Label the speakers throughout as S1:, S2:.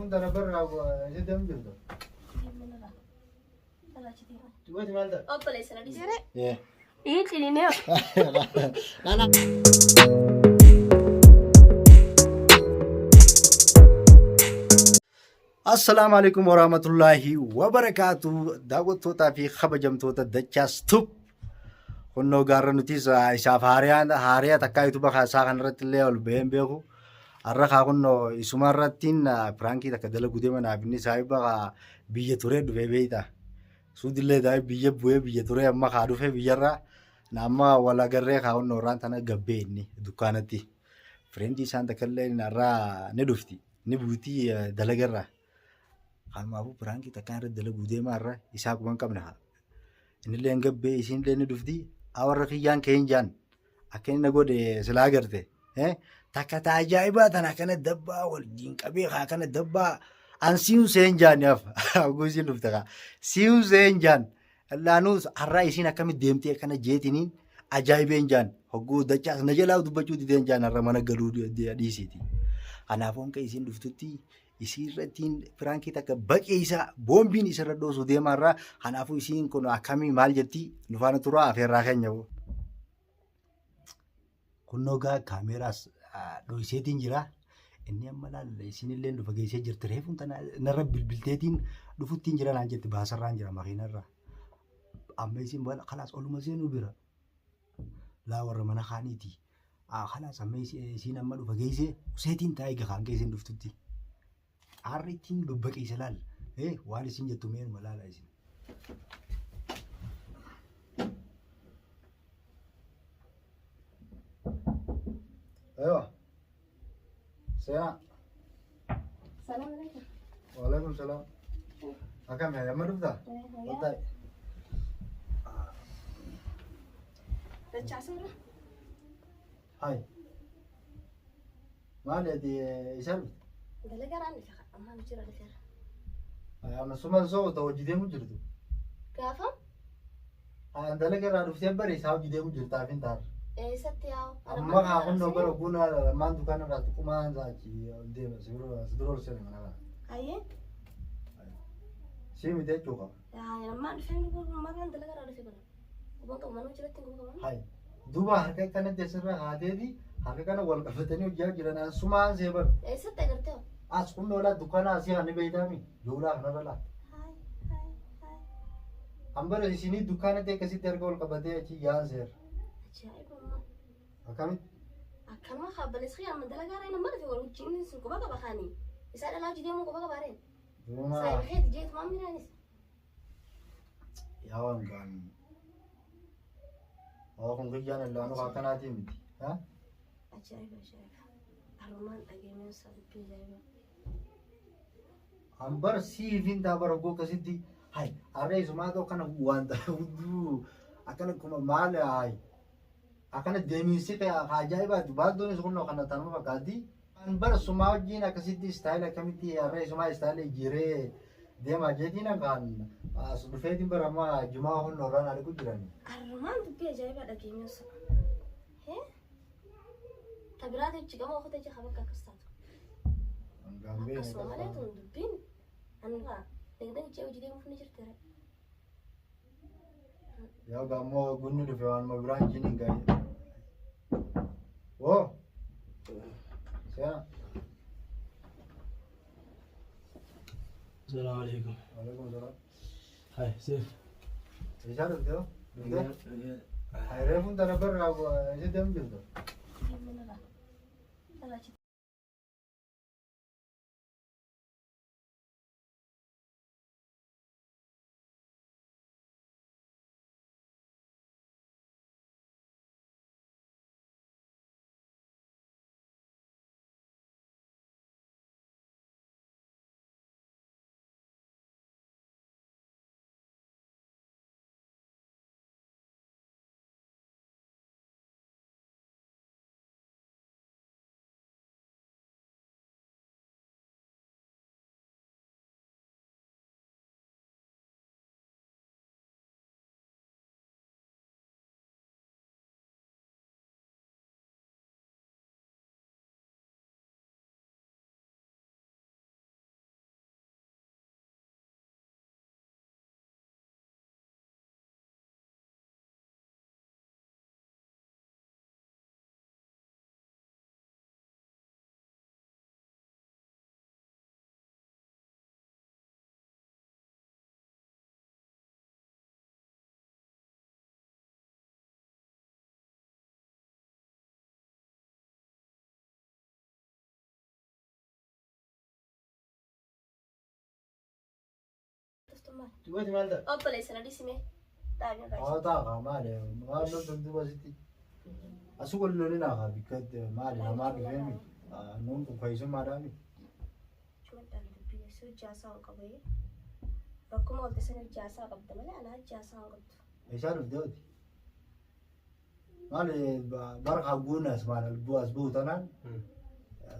S1: reefuun tana barraa isa deemu jirtu.
S2: Obboleessa na dhiisee.
S1: Yeah.
S2: Ii ciniinee.
S1: Nana. Assalamu alaikum warahmatullahi wabarakatuh. Daawwattootaa fi kabajamtoota Dachaas Tube. Kunnoo gaarra nutis isaaf haariyaa takkaa YouTube isaa kanarratti illee ol ba'een beeku. Har'a kaa kunnoo isuma irrattiin pirankii takka dalagu deemanaaf inni saahiba biyya turee dhufee beeyta. Suudillee daa'e biyya bu'ee biyya turee amma kaa dhufee biyyarraa nama wal agarree kaa kunnoo irraan tana gabbee inni dukkaanatti. Fireendi isaan takka illee irraa ni dhufti ni buutii dalagarraa. Kanaafuu pirankii takkaan irratti dalaguu deemaa irra isaa kuban qabna. Innillee gabbee isiinillee ni dhufti. Awarra kiyyaan keenyaan akka inni godhe silaa agarte. Takka tajaajibaa tana kana dabbaa waliin qabee kana dabbaa an si'u seenjaan yaaf guusin dhufte kaa si'u seenjaan laanuus har'aa isiin akkamitti deemtee kana jeetiniin ajaa'ibeen jaan hogguu Dachaas na jalaa dubbachuu dideen jaan har'a mana galuu dhiisiiti. Kanaafuu akka isiin dhuftutti isii irrattiin pirankii takka baqee isaa boombiin isarra dhoosuu deemaarraa kanaafuu isiin kun akkamii maal jetti nufaana turaa afeerraa keenya. Kunnoo gaa kaameraas dho'iseetiin jira. Inni amma laalla isinillee dhufa geessee jirti. Reefuun tana narra bilbilteetiin dhufuttiin jira naan jetti baasarraan jira makiinarra. Amma isin kalaas oluma seenuu bira. Laa warra mana kaaniiti. Kalaas amma isin amma dhufa geessee useetiin taa'ee gahaan geesseen dhuftutti. Harrittiin babbaqiisa laal. Waan isin jettu meenuma laala isin. Ewa. Seena.
S2: Salaam alaikum.
S1: Waalaikum salaam. Akkam yaa amma dhuftaa? Wallahi.
S2: Dachaas irra.
S1: Hai. Maali ati isa dhufte?
S2: Dalagaraan dhufe ammaa jira dhufeera.
S1: Amma suma soo ta'u hojii deemu jirtu.
S2: Gaafa?
S1: Dalagarraa dhuftee bari isaa hojii deemu jirtaaf hin taarra.
S2: Eessatti yaa'u?
S1: Amma kaa hundoo bara buna maan dukkaana irraa tuqumaan saachi deema sibiiroo siree mana kana.
S2: Ayyee?
S1: Sii miti jechuu qaba.
S2: Ammaa dhufee maraan dalagarraa dhufe bara. Kubbaan qabu manuu jiratti hin qaban.
S1: Hai. Duuba harka kanatti asirra haateeti harka kana wal qabatanii hojjaa jiran sumaan see bara.
S2: Eessatti agartee?
S1: As hundoo laa dukkaana asii hanni beeytaami joolaa kanarra laa. Hambara isinii dukkaanatti akkasitti harka wal qabatee achi yaan seera.
S2: Ajaa'ibummaa.
S1: Akkamitti?
S2: Akkanuma kaabalees xiyyaan mandala gaaraa nama dhufe wal wajjin sun quba qaba kaanii. Isaa dhalaa hojii deemuu quba qabaareen. Saayiheeti jeetumaan miraanis.
S1: Yaa waan gaanii. Kun guyyaan allaanuu akkanaatii miti.
S2: Ajaa'iba ajaa'iba. Harumaan dhageemee salphii ajaa'iba.
S1: Hambar siifin taabara goo akkasitti hai harree isumaa ta'u kana wanta hudduu akkana kuma maal hai akkana deemiinsi ajaa'ibaati baaddoon kun kana tanuma fakkaatti. Hambar sumaa wajjin akkasitti istaayila akkamitti harree isumaa istaayila jiree deemaa jeetiin akkaan as dhufeetiin bara ammaa jumaa hundoorraan ariiku jirani.
S2: Harumaan dubbii ajaa'iba dhageemee sa. Tabiraati jechi gama okkotee jecha bakka akkas taatu. Akkasuma malee tun dubbiin anirraa degdee jechee hojii deemuuf ni jirteera.
S1: Yaa gaammoo gunni dhufe waan ma biraan jiniin gaa'e. Woo! Seena.
S3: السلام عليكم.
S1: Waalaikum salaam.
S3: هاي سيف.
S1: Isaa dhufte hoo? Dhufte? Hai reefuun tana barraa isa deemu jirtu.
S2: Alaa maal?
S3: Dubbati maal ta'a?
S2: Obboleessa na dhiisime. Dhaabee
S1: Haa
S2: baay'ee.
S1: ta'a maali maal loltu duuba sitti asu wal lolina haa bikkatti maali namaa dhufeemi nuun kun fayyisummaadhaami.
S2: Cuma dhaala dubbii si hojjaasaa hin qabu. Bakkuma oolte sana hojjaasaa qabda malee anaa hojjaasaa hin qabdu.
S1: Isaa dhufte hooti. Maali bara haguunas maal bu'as buutanaan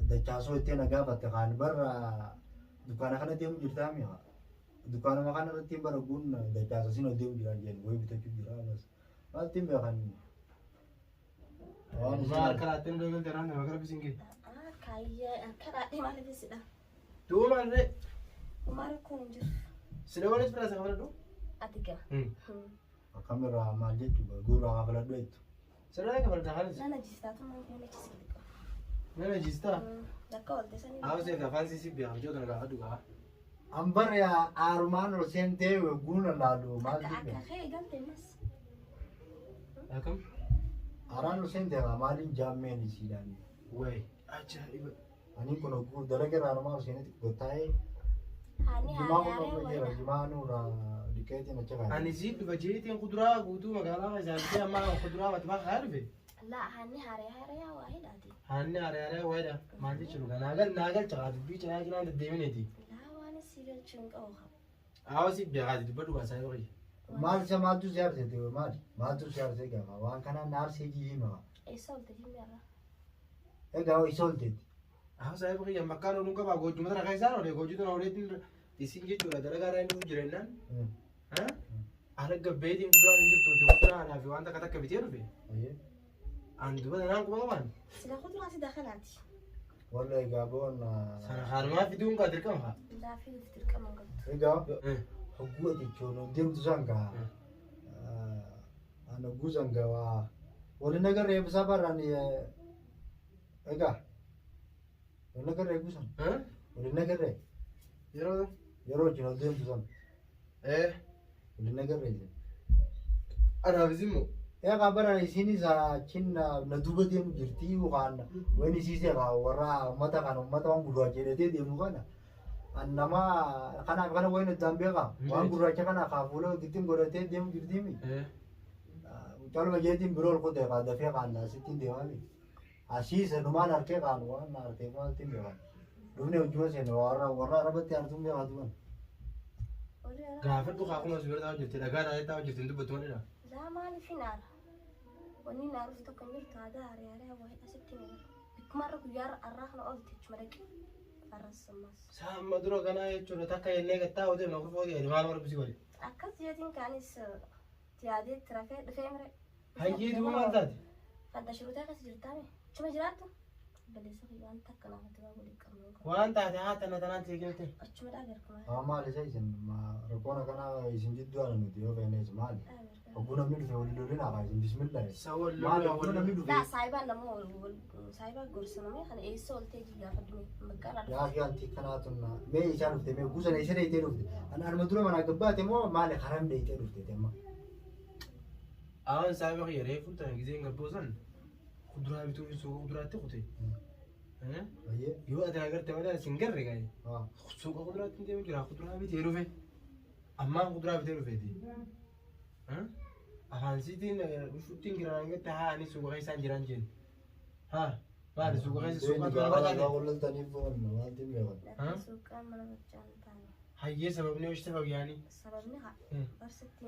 S1: dachaasoo itti na gaafatte kaan bara dukkaana kana deemu jirtaami haa. Dukkaanuma kana irratti bara guun dachaasa sin deemu jiraan jeen wayii bitachuu jira bas. Maalti hin beekan.
S3: Maal karaatti nu deebiin tanaan nama gara bisin kee.
S2: Kaayyee karaadhee maaliifisidha?
S3: Duuba maal ta'e?
S2: Maal kun hin jiru?
S3: Sila walis firaasa kafaladhu?
S2: Ati gama.
S1: Akkamirraa maal jechuudha gurraa haa filadhu jettu.
S3: Sirraa kafaladha haalis?
S2: Nana jistaatu maal kun eechisu qaba.
S3: Nana jistaa?
S2: Bakka oolte sanii.
S3: Haawusee afaan siisii beekamu jiru kana gaafadhu qaba.
S1: Ambar yaa aarumaan ol seentee guuna laalu maal
S2: Akka
S1: jibbe.
S2: kee galte mas.
S3: Akkam?
S1: Araan ol seentee maaliin jaammeen isiidhaan.
S3: Wayi ajaa'iba.
S1: Ani kun ogguu dalaga aarumaa ol seenetti gottaa'ee
S2: Hani
S1: jimaa
S2: haaree
S1: kun jira
S2: wayii.
S1: jimaa nuura dhiqeetiin achi kaa'e.
S3: Ani sii dhufa jeetiin kuduraa guutuu magaalaa isaanii amma kuduraa matbaa haa dhufe.
S2: Laa hani haaree yaa waa hidhaati.
S3: Haanni hariyaaree wayiidha. Maal jechuudha naagal caqaa dubbii cinaa cinaa deddeebineeti.
S2: Laa waan si galchuun qabu qaba.
S3: Haawusii beekaati dubbadhu baasaa yoo qabu.
S1: Maal isa maaltu si aarsite maali? Maaltu si aarsee gaafa waan kanaan naarsee jihiima.
S2: Eessa oolte jimmeerra?
S1: Egaa isa olteetti.
S3: Haawusaa yoo qabu makkaan ooluu qaba goojjuma tana kan isaan oolee goojjuma tana ooleetiin isin jechuudha dalagaa irraa inni jireenyaan. Haala gabbeetiin kuduraan hin jirtu kuduraa fi wanta akka takka bitee dhufe. Ani dubbata naan quba qabaan.
S2: Sila kuduraa si dakalaati.
S1: Walla egaa boona.
S3: Sana haalumaa fiduun kaa dirqama.
S2: Laafii dirqama hin qabdu.
S1: Egaa hogguu atichoon deemtu sangaa. Ana guzanga waa wali nagarree bisaa barraan egaa wali nagarree gusan wali nagarree
S3: Yeroo
S1: yeroo wajjin ol deemtu san wali nagarree.
S3: anaafis immoo
S1: Egaa bara isinis achin na duuba deemu jirti yookaan wani isiisee warra uummata kana uummata waan gurraacha jedhatee deemu kana nama kanaaf kana wayii nuti dhaan beekaa waan gurraacha kana kaafuula gittiin godhatee deemu jirtiimi. Calma jeetiin biroo ol qotee kaa dafee kaan asittiin deemami. Asiisa dhumaan harkee kaan waan harkee maaltiin beekan. Dhufne hojjuma seene warra arabatti hartuun beekaa turan.
S3: gaafadhu kaakuma si bira taa'u jirti dhagaa taa'ee taa'u jirti hin dubbatu malee.
S2: Laa maaliif naara? Wanni naaruuf tokko hin jirtu aadaa haaree waa hidhasitti hin bikkumarra guyyaa arraa kana oolte jechuma dhaqe. Arras ammas.
S3: Saamma dura kanaa jechuudha takka illee gattaa hojii nama kurfoo ta'e maal warbisi wali.
S2: Akkas jeetiin kaanis tiyaadee itti rafee dhufee mire.
S3: Hayyee duuba maal taati?
S2: Fanta shurutee akkas jirtaame. Chuma jiraattu? Baleessa fi waan takka naafatti waa waliin qabnu.
S3: Waan taate haa tana tanaan teekimte.
S2: Achuma dhaagarkuma.
S1: Maal isa isin rakkoona kana isin jidduu ala nuti yoo feenes maali? Hogguu namni dhufe waliin lolin haa isin bismillah. Maali hogguu namni dhufe?
S2: Laa saayibaan namoo saayibaa gorsamame kana eessa ooltee gaafadhume magaalaa
S1: Yaa fi anti kanaatun mee isaa dhufte mee gusana isa dheeyitee dhufte. Ani arma dura manaa gabbaate moo maali haram dheeyitee dhufte temma.
S3: Awwan saayiba xiyyaaree fuutan giseen gabboosan kuduraa bituu fi suuqa kuduraatti kute. Yoo ati agarte malee sin garre gaa'e. Suuqa kuduraatti deemu jira kuduraa bitee dhufe. Ammaan kuduraa bitee dhufeeti. Afaan siitiin dhufuttiin giraan gatti haa ani suuqa keessaan jiran jennu. Haa maali suuqa keessa suuqa
S1: Deeni
S3: kuduraatti
S1: gaafa wallaltaniif boonna waan timmeeqan.
S2: dhaqee suuqaan mana bachaan taane.
S3: hayyee sababni hojii sabab yaanii.
S2: Sababni barsitti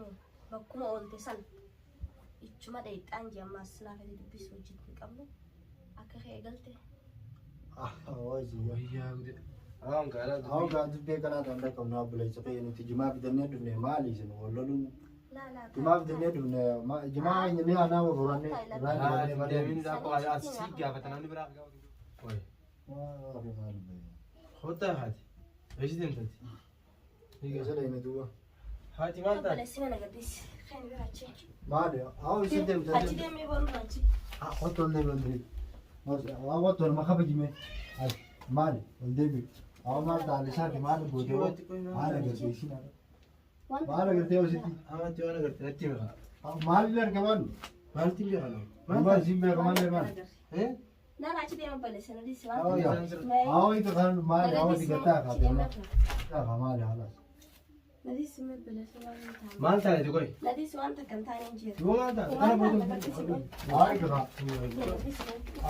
S2: bakkuma oolte san ichuma dheexaan jeemmaas laafatti dubbisu hojii hin qabnu akka kee galte.
S3: Wayyaa gude. Awwan gaala.
S1: Awwan gaa dubbee kanaa kan dhaqabu naa buleessa ta'e nuti jimaa fidannee dhufne maali isin walloluun jimaa fidannee dhufne jimaa keenya ni aanaa warraanne irraan
S3: Deemin
S1: malee.
S3: zaaqoo aadaa si gaafata namni biraa gaafatu. Wayi. Hota haati. Eeshitiin tati.
S1: Isa leena duuba.
S3: Haati maal taati?
S2: Obboleessi mana gaddisi. Kan biraachee.
S1: Maali? Awwa isin deemte.
S2: Achi deemee boonu achi.
S1: Otto ol deebi ol deebi. Awwa otto olma kaba jimee. Maali? Ol deebi. Awwa maal taali isaati maali boodee maali agartee isin maali agartee hojjetti.
S3: Amatti waan agartee natti hima.
S1: Maali argaman?
S3: Maalti hin beekamu?
S1: Maali isin beekaman leeman?
S2: Naan achi deemee obboleessi na dhiisi
S1: Awwa
S2: waan.
S1: yaa. Awwa itu kan maali awwa digataa kaatee maali haalaas.
S2: Nadis me bela sama.
S3: Maal taate koy?
S2: Nadis wanta kan taanen jira.
S3: Yoo maal taate? Kana booda.
S1: Ay ka.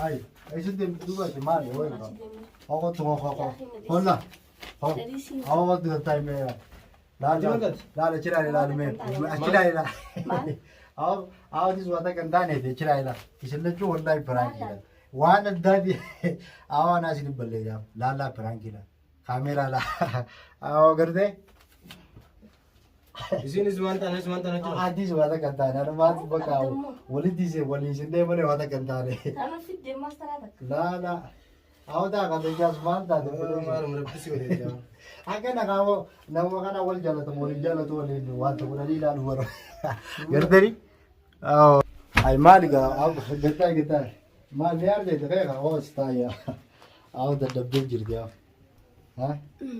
S1: Ay, ay sun dem duba ti mali hoy ka. Ako tungo ko. Hola. Ako tu time me. La chira la me. Chira la. Ako dis wata kan tane de chira la. Isle chu wallahi prank la. Wan dadi. Awa na sin balle ja. La prank la. Camera la. Awo garde.
S3: Isinis wanta na chira.
S1: Adis wata kan tane. Ana mat baka. Wali dise wali sinde male wata kan tane.
S2: Tano fit de mastarada.
S1: La. Awo da ka de jas man ta de.
S3: Maarum rabbisi wale jaa.
S1: Akka nakawo namu kana wal jalata mo jalata wal ni wanta kuna lila waro. Gardari? Oh, ay maliga ab gata. Mal yar de daga o staya. Aw da dabbe jirdiya. Ha?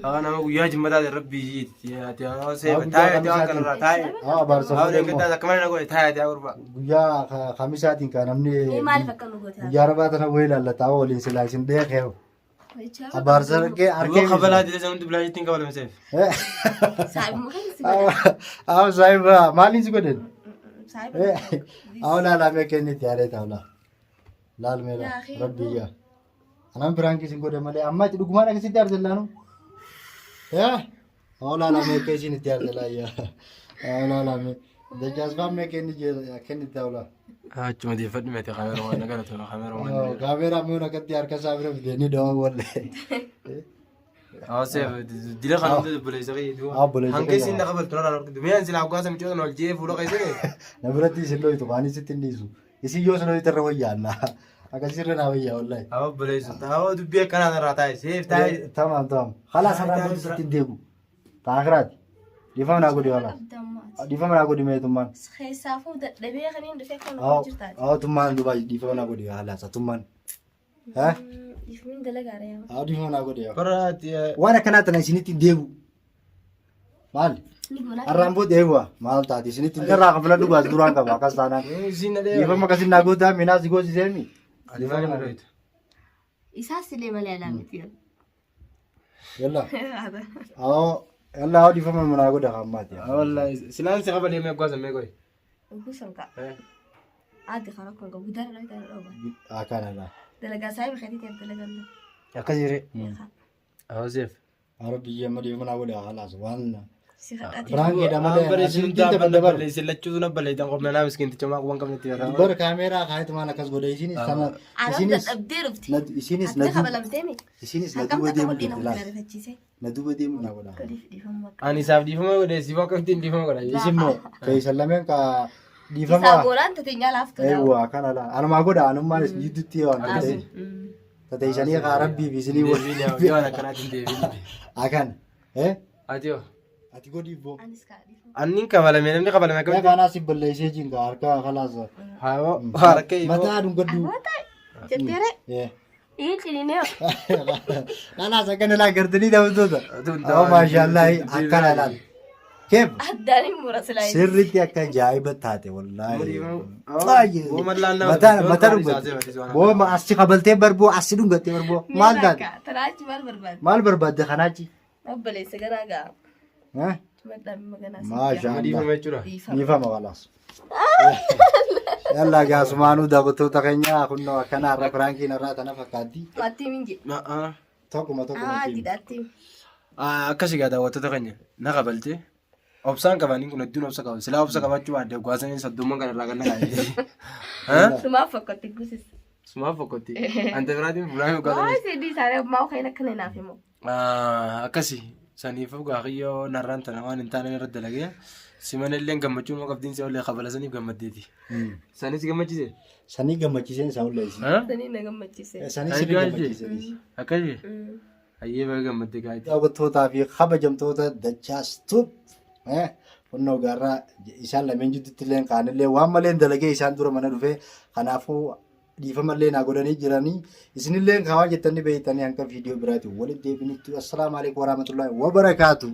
S3: Nama guyyaa jimmataa rabbii jiiti. Ati anoo seefa taa'ee ati waan kanarraa taa'ee.
S1: Barsa.
S3: Awwa eeggataa akka malee na godhe taa'ee ati gurba.
S1: Guyya khamisaatiin kan namni
S2: Maal fakkan goota.
S1: guyya rabata na wayla la tawo lin silaasin de khew. Barsa ke arke.
S3: Yoo kabalaa dile sanutti bilaa jettiin kabalame seef.
S2: Saabi mu kan si.
S1: Aw saiba malin si goden.
S2: Saabi.
S1: Aw la me kenni tiare tawla. Lal mera rabbiya. Anam berang kisin kode male amma ti dugumana kisin tiar delanu. Ya. Aw la me kisin tiar delaya. Aw la me. De jazba me kenni kenni tawla.
S3: Achuma deeffadhu meete kameera waan nagala tola kameera waan.
S1: Kamera me una katti harka sabira bideni do wolle.
S3: Awwa seef dile kanumte buleessa qeeyi. Hanqee isin dhaqa baltu narraa argitu. Miyaan silaa hoggaasa micoota wal jee fuula qeessine.
S1: Nabirati isin loitu ani sitin disu. Isi yo sano itarra wayyanna. Akasirra na wayya wallahi.
S3: Awwa buleessa. Awwa dubbii akkanaa narraa taa'e seef taa'e.
S1: Tamam. Khalas ana bodi sitin degu. Taakhirat. Difam na godi wala. Difam na godi me tumman.
S2: Khaysaafuu dadhabee kaniin dhufee kan jirtaati.
S1: Aw tumman dubai difam na godi hala sa tumman. Ha?
S2: Ifmin dalagaara yaa.
S1: Aw difam na godi.
S3: Koraati.
S1: Wana kana tana siniti degu. Mal.
S2: Ni gona.
S1: Arrambo dewa mal tati siniti darra kafla dugas duran ka bakas tanan.
S3: Isin na dee.
S1: Difam makasin na goda minas gozi zemi.
S3: Adifaa kana dhoytu.
S2: Isaa silee malee alaamiti.
S1: Yalla. Aw yalla aw difam mana goda kamati.
S3: Wallahi silaan si qabalee mee gwaasa mee goy.
S2: Ugusan ka. Aadi khara kun ga gudar la ta roba.
S1: Akana la.
S2: Dalaga sai ba khadita dalaga.
S3: Akkasire. Awwa seef.
S1: Arabiyya madi mana goda halas wanna.
S2: Si khadati.
S1: Brangi da male.
S3: Bareesin dabal silachuutu na balee tan qofna naa miskiinticha maa quban qabnetti
S1: bar kamera khayt mana kas goda isinis sana isinis
S2: abdirufti.
S1: isinis
S2: Ati khabalamtemi.
S1: isinis
S2: Akam
S1: duba
S2: ta
S1: dem
S2: kodina
S1: la
S2: garafachise.
S1: na duba dem na goda
S2: Difama.
S3: Ani isaaf dhiifama godhe siif akka ittiin dhiifama godha.
S1: isimmo kay salamen ka
S2: Isa
S1: difama
S2: goran ta tinya lafto.
S1: aywa kana la anuma goda anuma yidutti wan kate kate isani ka rabbi bisini
S3: Yoo ana kanaatiin deebiin.
S1: akan
S3: Ati yoo.
S1: ati godi bo
S2: Aniska difama.
S3: Annin kabalame namni kabalame
S1: ya
S3: akkamitti.
S1: kana siballe sejin ka harka khalas
S3: Haayoo harka yoo.
S1: mata adun godu
S2: Jettere.
S1: yeah
S2: Ini ne.
S1: kana sakana la gardani da wutoda oh mashallah akana la kef
S2: Adani murasalai.
S1: sirritti akka ajaa'iba taate wallahi
S3: Boo mallaan nama.
S1: mata dhungate boo asii qabaltee barboo asii dhungattee barboo maal taate
S2: Tarachi mal barbaad.
S1: maal barbaadde kanaachi
S2: Obboleessa garaagaa. Madhaan magana.
S1: maashaallah
S3: Dhiifama jechuudha.
S1: dhiifama walaas yalla gaasumaanuu daawwattoota keenya kunoo akkana har'a firaankiin irraa tana fakkaatti
S2: Matti minji.
S1: tokkuma
S2: Didatti.
S3: Akkasii gaa daawwattoota keenya na qabalte. Obsaan qabaniin kun hedduun obsa qaban. Silaa obsa qabachuu baadde gwaasanii soddomman kan irraa kan nagaayite.
S2: Sumaaf fakkaatti gusis.
S3: Sumaaf fakkaatti. Anta biraatiin fuulaan gwaasanii.
S2: Waa sidii isaanii maa kan akka naaf himu.
S3: Akkasii saniifuu gaaqiyyoo narraan tana waan hin taane irra dalagee simanillee gammachuun waan qabdiin si'a ollee qabalasaniif gammaddeeti. Sanis gammachise.
S1: sanii gammachiiseen isaa ulleessi
S2: Sanii na gammachiise.
S1: sanii sirrii gammachiisee
S3: Akkasii. Ayyee baga gammaddee gaa'eeti.
S1: daawwattootaa fi kabajamtoota dachaas tup kunoo gaarraa isaan lameen jidduutti illee kaanillee waan malee dalagee isaan dura mana dhufee kanaafuu dhiifamallee naa godhanii jiranii isinillee kaawaa jettanii beeytanii hanga viidiyoo biraatiin walitti deebinitti assalaamu alaikum warahmatullahi wabarakaatu.